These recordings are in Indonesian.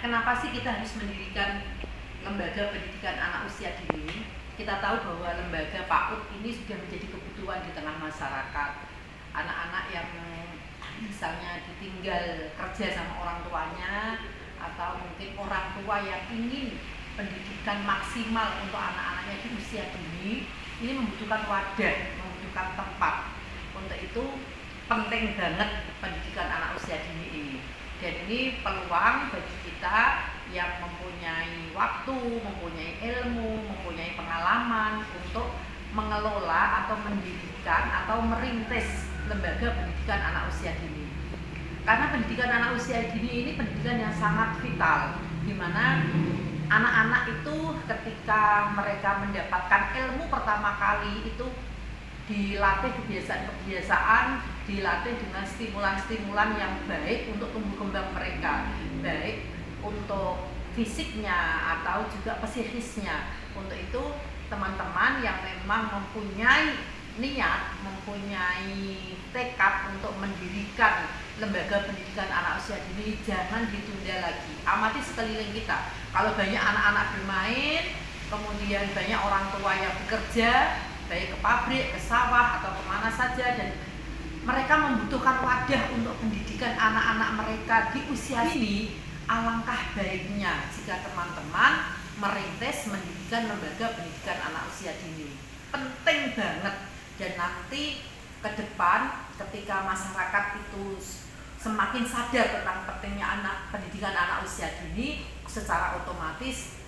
kenapa sih kita harus mendirikan lembaga pendidikan anak usia dini? Kita tahu bahwa lembaga PAUD ini sudah menjadi kebutuhan di tengah masyarakat. Anak-anak yang misalnya ditinggal kerja sama orang tuanya, atau mungkin orang tua yang ingin pendidikan maksimal untuk anak-anaknya di usia dini, ini membutuhkan wadah, membutuhkan tempat. Untuk itu penting banget pendidikan anak usia dini ini. Dan ini peluang bagi kita yang mempunyai waktu, mempunyai ilmu, mempunyai pengalaman untuk mengelola atau mendirikan atau merintis lembaga pendidikan anak usia dini. Karena pendidikan anak usia dini ini pendidikan yang sangat vital, di mana anak-anak itu ketika mereka mendapatkan ilmu pertama kali itu dilatih kebiasaan-kebiasaan, dilatih dengan stimulan-stimulan yang baik untuk tumbuh kembang mereka, baik untuk fisiknya atau juga psikisnya. Untuk itu teman-teman yang memang mempunyai niat, mempunyai tekad untuk mendirikan lembaga pendidikan anak usia dini, jangan ditunda lagi. Amati sekeliling kita, kalau banyak anak-anak bermain, kemudian banyak orang tua yang bekerja, baik ke pabrik, ke sawah, atau kemana saja, dan mereka membutuhkan wadah untuk pendidikan anak-anak mereka di usia ini. Alangkah baiknya jika teman-teman merintis mendirikan lembaga pendidikan anak usia dini. Penting banget, dan nanti ke depan ketika masyarakat itu semakin sadar tentang pentingnya pendidikan anak usia dini, secara otomatis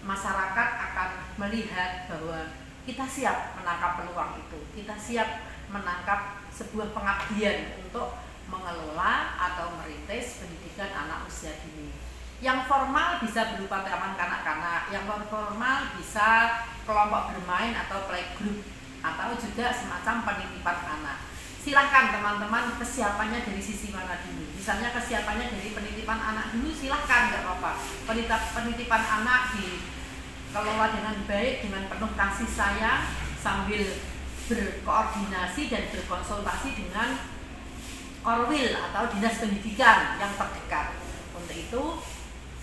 masyarakat akan melihat bahwa kita siap menangkap peluang itu, kita siap menangkap sebuah pengabdian untuk mengelola atau merintis pendidikan anak usia dini. Yang formal bisa berupa taman kanak-kanak, yang non formal bisa kelompok bermain atau playgroup, atau juga semacam penitipan anak. Silahkan teman-teman kesiapannya dari sisi mana dulu. Misalnya kesiapannya dari penitipan anak dulu, silahkan, nggak apa-apa. Penitipan anak dikelola dengan baik, dengan penuh kasih sayang, sambil berkoordinasi dan berkonsultasi dengan Korwil atau dinas pendidikan yang terdekat. Untuk itu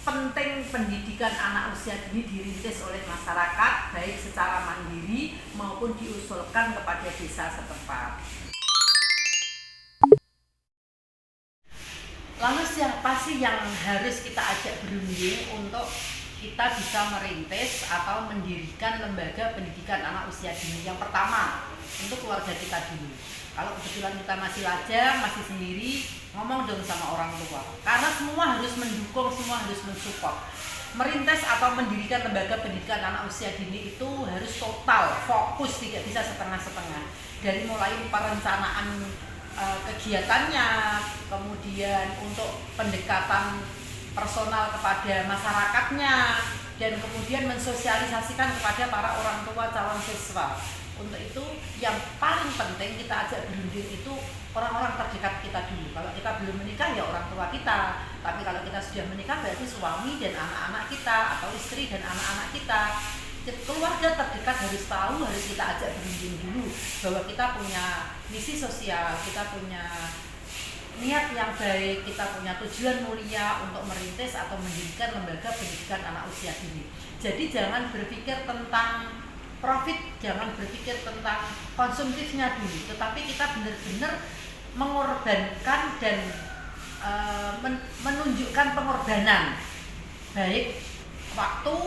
penting pendidikan anak usia dini dirintis oleh masyarakat, baik secara mandiri maupun diusulkan kepada desa setempat. Lalu siapa sih yang harus kita ajak berunding untuk kita bisa merintis atau mendirikan lembaga pendidikan anak usia dini? Yang pertama, untuk keluarga kita dulu. Kalau kebetulan kita masih lajang, masih sendiri, ngomong dong sama orang tua. Karena semua harus mendukung, semua harus mensupport. Merintis atau mendirikan lembaga pendidikan anak usia dini itu harus total, fokus, tidak bisa setengah-setengah. Dari mulai perencanaan kegiatannya, kemudian untuk pendekatan personal kepada masyarakatnya, dan kemudian mensosialisasikan kepada para orang tua calon siswa. Untuk itu yang paling penting kita ajak berunding itu orang-orang terdekat kita dulu. Kalau kita belum menikah ya orang tua kita, tapi kalau kita sudah menikah berarti suami dan anak-anak kita, atau istri dan anak-anak kita. Keluarga terdekat harus tahu, harus kita ajak berunding dulu bahwa kita punya misi sosial, kita punya niat yang baik, kita punya tujuan mulia untuk merintis atau mendirikan lembaga pendidikan anak usia dini. Jadi jangan berpikir tentang profit, jangan berpikir tentang konsumtifnya dulu, tetapi kita benar-benar mengorbankan dan menunjukkan pengorbanan, baik waktu,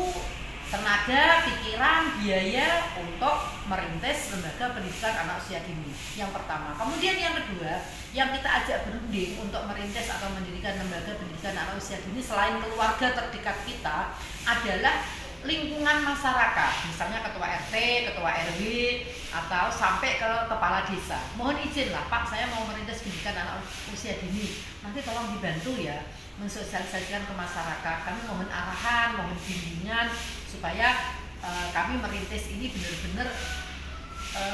tenaga, pikiran, biaya untuk merintis lembaga pendidikan anak usia dini. Yang pertama. Kemudian yang kedua, yang kita ajak berunding untuk merintis atau mendirikan lembaga pendidikan anak usia dini selain keluarga terdekat kita adalah lingkungan masyarakat, misalnya ketua RT, ketua RW, atau sampai ke kepala desa. Mohon izin lah Pak, saya mau merintis pendidikan anak usia dini, nanti tolong dibantu ya mensosialisasikan ke masyarakat. Kami mohon arahan, mohon bimbingan supaya kami merintis ini benar-benar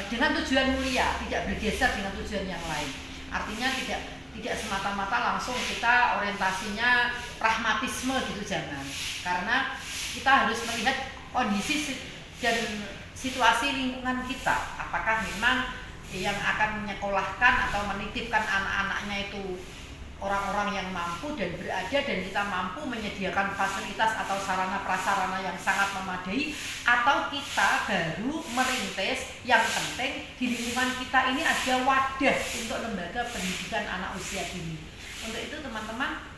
dengan tujuan mulia, tidak bergeser dengan tujuan yang lain. Artinya tidak semata-mata langsung kita orientasinya pragmatisme gitu, jangan. Karena kita harus melihat kondisi dan situasi lingkungan kita. Apakah memang yang akan menyekolahkan atau menitipkan anak-anaknya itu orang-orang yang mampu dan berada, dan kita mampu menyediakan fasilitas atau sarana prasarana yang sangat memadai, atau kita baru merintis. Yang penting di lingkungan kita ini ada wadah untuk lembaga pendidikan anak usia dini. Untuk itu teman-teman,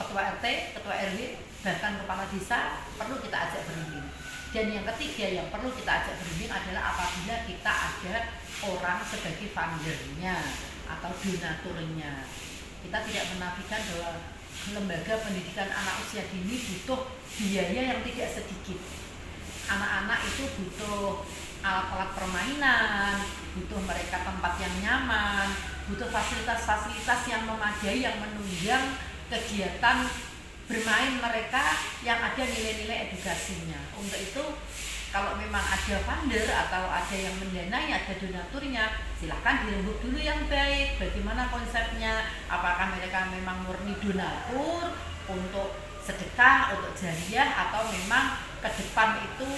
ketua RT, ketua RW, bahkan kepala desa perlu kita ajak berunding. Dan yang ketiga yang perlu kita ajak berunding adalah apabila kita ada orang sebagai fundernya atau donaturnya. Kita tidak menafikan bahwa lembaga pendidikan anak usia dini butuh biaya yang tidak sedikit. Anak-anak itu butuh alat-alat permainan, butuh mereka tempat yang nyaman, butuh fasilitas-fasilitas yang memadai yang menunjang kegiatan bermain mereka yang ada nilai-nilai edukasinya. Untuk itu kalau memang ada funder atau ada yang mendanai, ada donaturnya, silahkan dirembuk dulu yang baik. Bagaimana konsepnya? Apakah mereka memang murni donatur untuk sedekah, untuk jariah, atau memang ke depan itu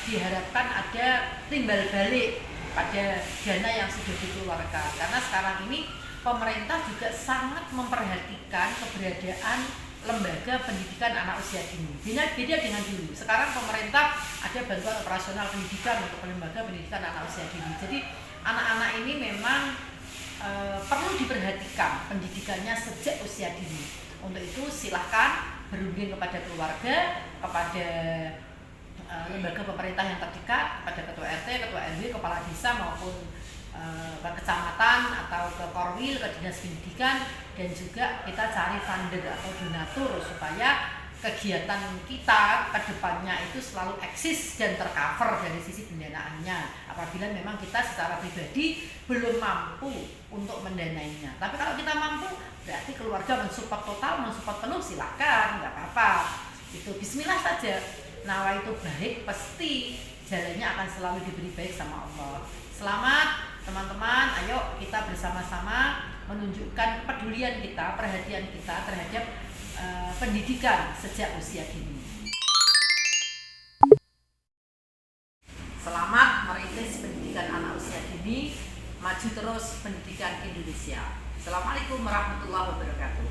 diharapkan ada timbal balik pada dana yang sudah dikeluarkan? Karena sekarang ini pemerintah juga sangat memperhatikan keberadaan lembaga pendidikan anak usia dini. Beda dengan dulu. Sekarang pemerintah ada bantuan operasional pendidikan untuk lembaga pendidikan anak usia dini. Jadi anak-anak ini memang perlu diperhatikan pendidikannya sejak usia dini. Untuk itu silahkan berunding kepada keluarga, kepada lembaga pemerintah yang terdekat, kepada ketua RT, ketua RW, kepala desa maupun ke kecamatan atau ke Korwil, ke dinas pendidikan, dan juga kita cari funder atau donatur supaya kegiatan kita ke depannya itu selalu eksis dan tercover dari sisi pendanaannya apabila memang kita secara pribadi belum mampu untuk mendanainya. Tapi kalau kita mampu, berarti keluarga mensupport total, mensupport penuh, silakan, nggak apa-apa. Itu bismillah saja. Nawa itu baik, pasti jalannya akan selalu diberi baik sama Allah. Selamat teman-teman, ayo kita bersama-sama menunjukkan kepedulian kita, perhatian kita terhadap pendidikan sejak usia dini. Selamat merintis pendidikan anak usia dini, maju terus pendidikan Indonesia. Assalamualaikum warahmatullahi wabarakatuh.